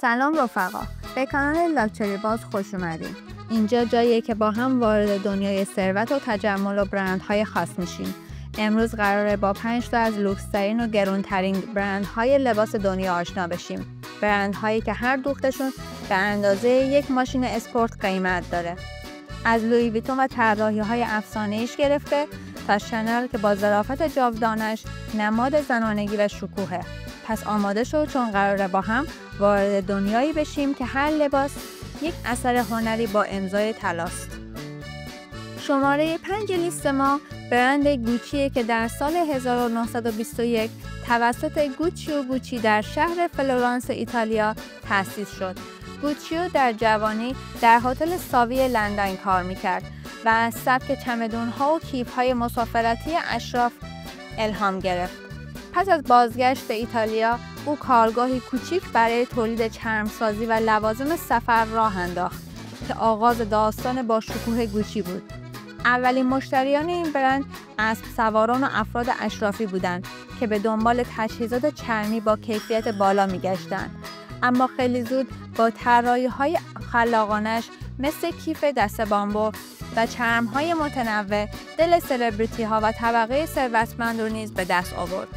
سلام رفقا، به کانال لاکچری باز خوش اومدین. اینجا جاییه که با هم وارد دنیای ثروت و تجمل و برندهای خاص میشیم. امروز قراره با 5 تا از لوکس‌ترین و گرونترین برندهای لباس دنیا آشنا بشیم. برندهایی که هر دوختشون به اندازه یک ماشین اسپورت قیمت داره. از لویی ویتون و طراحی‌های افسانه‌ایش گرفته تا شنل که با ظرافت جاودانش نماد زنانگی و شکوهه. پس آماده شو چون قراره با هم وارد دنیایی بشیم که هر لباس یک اثر هنری با امضای طلاست. شماره 5 لیست ما برند گوچیه که در سال 1921 توسط گوچی در شهر فلورانس ایتالیا تأسیس شد. گوچیو در جوانی در هتل ساوی لندن کار میکرد و از سبک چمدون‌ها و کیف‌های مسافرتی اشراف الهام گرفت. پس از بازگشت به ایتالیا، او کارگاهی کوچیک برای تولید چرمسازی و لوازم سفر راه انداخت که آغاز داستان با شکوه گوچی بود. اولین مشتریان این برند اسب سواران و افراد اشرافی بودند که به دنبال تجهیزات چرمی با کیفیت بالا می‌گشتند. اما خیلی زود با طراحی‌های خلاقانش مثل کیف دست بامبو و چرم‌های متنوع دل سلبریتی‌ها و طبقه ثروتمند رو نیز به دست آورد.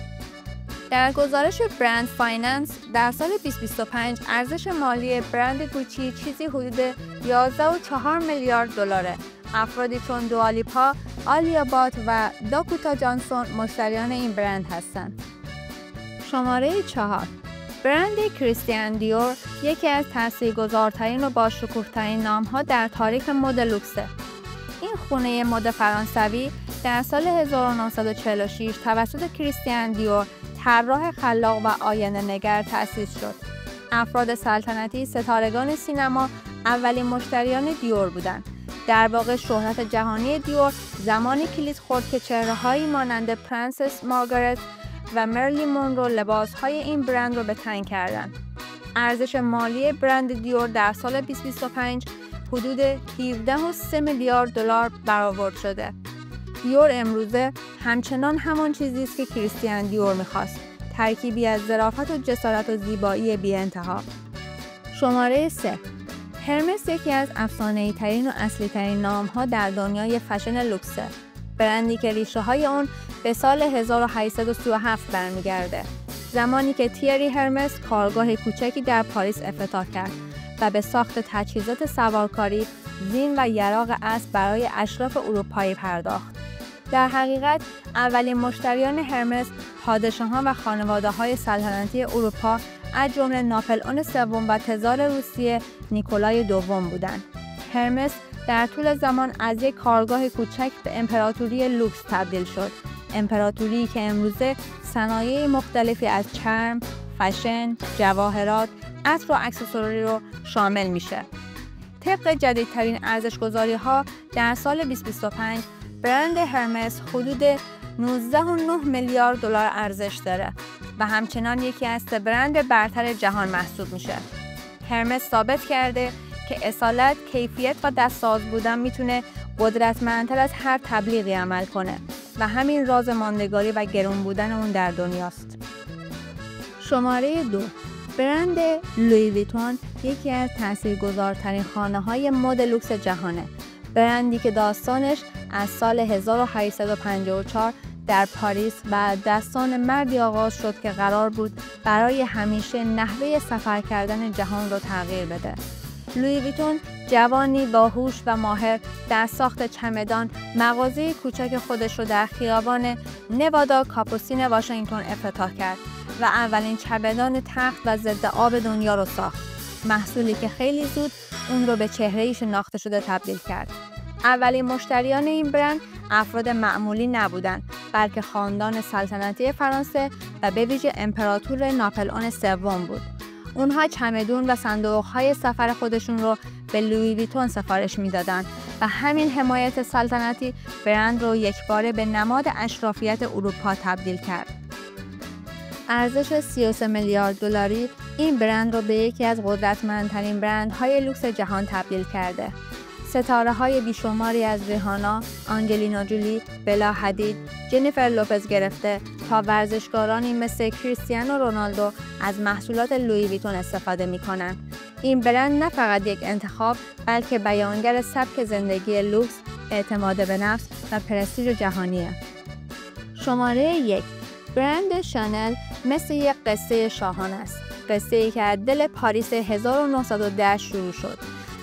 در گزارش برند فایننس در سال 2025 ارزش مالی برند گوچی چیزی حدود 11.4 میلیارد دلاره. افرادی چون دوالیپا، آلیا بات و داکوتا جانسون مشتریان این برند هستند. شماره 4 برند کریستیان دیور یکی از تاثیرگذارترین و باشکوه‌ترین نام‌ها در تاریخ مد لوکسه. این خونه مد فرانسوی در سال 1946 توسط کریستیان دیور طراح خلاق و آینه‌نگر تأسیس شد. افراد سلطنتی، ستارگان سینما اولین مشتریان دیور بودند. در واقع شهرت جهانی دیور زمانی کلید خورد که چهره‌هایی مانند پرنسس مارگارت و مرلی مونرو لباس‌های این برند را به تن کردند. ارزش مالی برند دیور در سال 2025 حدود 17.3 میلیارد دلار برآورد شده. دیور امروزه همچنان همان چیزی است که کریستیان دیور می‌خواست، ترکیبی از ظرافت و جسارت و زیبایی بی‌انتها. شماره 3 هرمس یکی از افسانه‌ای‌ترین و اصلی‌ترین نام‌ها در دنیای فشن لوکسه. برندی که ریشه‌های آن به سال 1837 برمیگرده، زمانی که تیری هرمس کارگاه کوچکی در پاریس افتتاح کرد و به ساخت تجهیزات سوارکاری، زین و یراق اسب برای اشراف اروپایی پرداخت. در حقیقت اولین مشتریان هرمس پادشاهان و خانواده‌های سلطنتی اروپا از جمله ناپلئون سوم و تزار روسیه نیکولای دوم بودند. هرمس در طول زمان از یک کارگاه کوچک به امپراتوری لوکس تبدیل شد. امپراتوری که امروزه صنایع مختلفی از چرم، فشن، جواهرات، عطر و اکسسوری رو شامل میشه. طبق جدیدترین ارزش‌گذاری‌ها در سال 2025 برند هرمس حدود 19.9 میلیارد دلار ارزش داره و همچنان یکی از 3 برند برتر جهان محسوب میشه. هرمس ثابت کرده که اصالت، کیفیت و دستساز بودن میتونه قدرتمندتر از هر تبلیغی عمل کنه و همین راز ماندگاری و گرون بودن اون در دنیاست. شماره 2 برند لویی ویتون یکی از تاثیرگذارترین خانه‌های مد لوکس جهانه. برندی که داستانش از سال 1854 در پاریس و دستان مردی آغاز شد که قرار بود برای همیشه نحوه سفر کردن جهان رو تغییر بده. لویی ویتون جوانی باهوش و ماهر در ساخت چمدان مغازه کوچک خودش رو در خیابان نوادا کاپوسین واشنگتن افتتاح کرد و اولین چمدان تخت و ضد آب دنیا رو ساخت. محصولی که خیلی زود اون رو به چهره‌ای شناخته شده تبدیل کرد. اولین مشتریان این برند افراد معمولی نبودند، بلکه خاندان سلطنتی فرانسه و به ویژه امپراتور ناپلئون سوم بود. اونها چمدون و صندوق‌های سفر خودشون رو به لویی ویتون سفارش میدادند و همین حمایت سلطنتی برند رو یکباره به نماد اشرافیت اروپا تبدیل کرد. ارزش 33 میلیارد دلاری این برند رو به یکی از قدرتمندترین برندهای لوکس جهان تبدیل کرده. ستاره‌های بیشماری از ریهانا، آنجلینا جولی، بلا حدید، جنیفر لوپز گرفته تا ورزشکارانی مثل کریستیانو رونالدو از محصولات لویی ویتون استفاده می‌کنند. این برند نه فقط یک انتخاب، بلکه بیانگر سبک زندگی لوکس، اعتماد به نفس و پرستیژ جهانیه. شماره 1. برند شانل مثل یک قصه شاهانه است. قصه‌ای که از دل پاریس 1910 شروع شد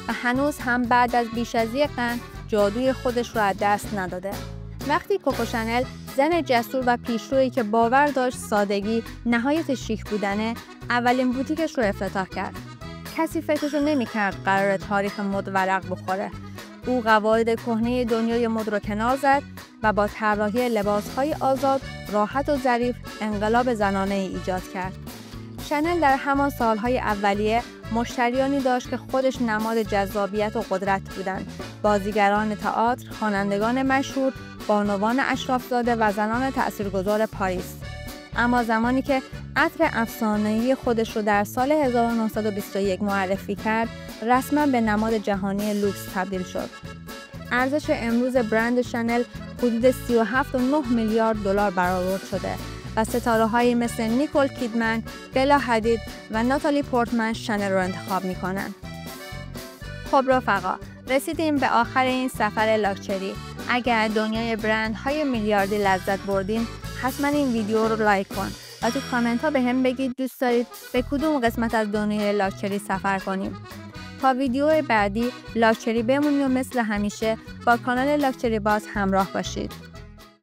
و هنوز هم بعد از بیش از یک قرن جادوی خودش را از دست نداده. وقتی کوکو شانل، زن جسور و پیشرویی که باور داشت سادگی نهایت شیک بودنه، اولین بوتیکش رو افتتاح کرد. کسی فکرشو نمی‌کرد قرار تاریخ مد ورق بخوره. او قواعد کهنه دنیای مد رو کنار زد و با طراحی لباس‌های آزاد، راحت و ظریف انقلاب زنانه ایجاد کرد. شانل در همان سالهای اولیه مشتریانی داشت که خودش نماد جذابیت و قدرت بودند: بازیگران تئاتر، خوانندگان مشهور، بانوان اشرافزاده و زنان تاثیرگذار پاریس. اما زمانی که عطر افسانه‌ای خودش رو در سال 1921 معرفی کرد، رسما به نماد جهانی لوکس تبدیل شد. ارزش امروز برند شانل حدود 37.9 میلیارد دلار برآورد شده و ستاره‌هایی مثل نیکول کیدمن، بلا حدید و ناتالی پورتمن شانل رو انتخاب می‌کنند. خب رفقا، رسیدیم به آخر این سفر لاکچری. اگر دنیای برندهای میلیاردی لذت بردین، حتما این ویدیو رو لایک کن و تو کامنت ها به هم بگید دوست دارید به کدوم قسمت از دنیای لاکچری سفر کنیم. تا ویدیو بعدی لاکچری بمونید و مثل همیشه با کانال لاکچری باز همراه باشید.